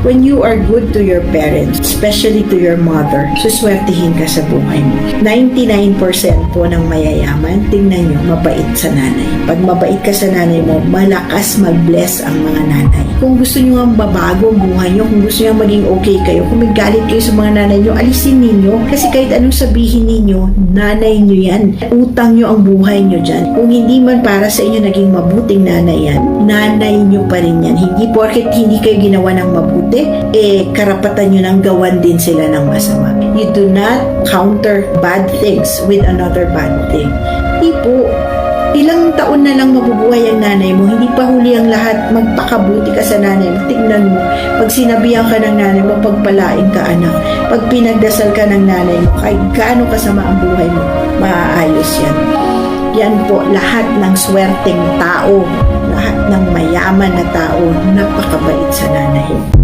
When you are good to your parents, especially to your mother, suswertihin ka sa buhay mo. 99% po ng mayayaman, tingnan nyo, mabait sa nanay. Pag mabait ka sa nanay mo, malakas mag-bless ang mga nanay. Kung gusto nyo ang babago ang buhay nyo, kung gusto nyo maging okay kayo, kung may galit kayo sa mga nanay nyo, alisin ninyo. Kasi kahit anong sabihin ninyo, nanay nyo yan. Utang nyo ang buhay nyo dyan. Kung hindi man para sa inyo naging mabuting nanay yan, nanay nyo pa rin yan. Hindi porket hindi kayo ginawa ng mabuti, karapatan nyo nang gawan din sila ng masama. You do not counter bad things with another bad thing. Hindi po. Ilang taon na lang mabubuhay ang nanay mo, hindi pa huli ang lahat, magpakabuti ka sa nanay mo. Tignan mo, pag sinabihan ka ng nanay mo, pagpalain ka anak. Pag pinagdasal ka ng nanay mo, kahit gaano kasama ang buhay mo, maaayos yan. Yan po, lahat ng swerteng tao, lahat ng mayaman na tao, napakabait sa nanay.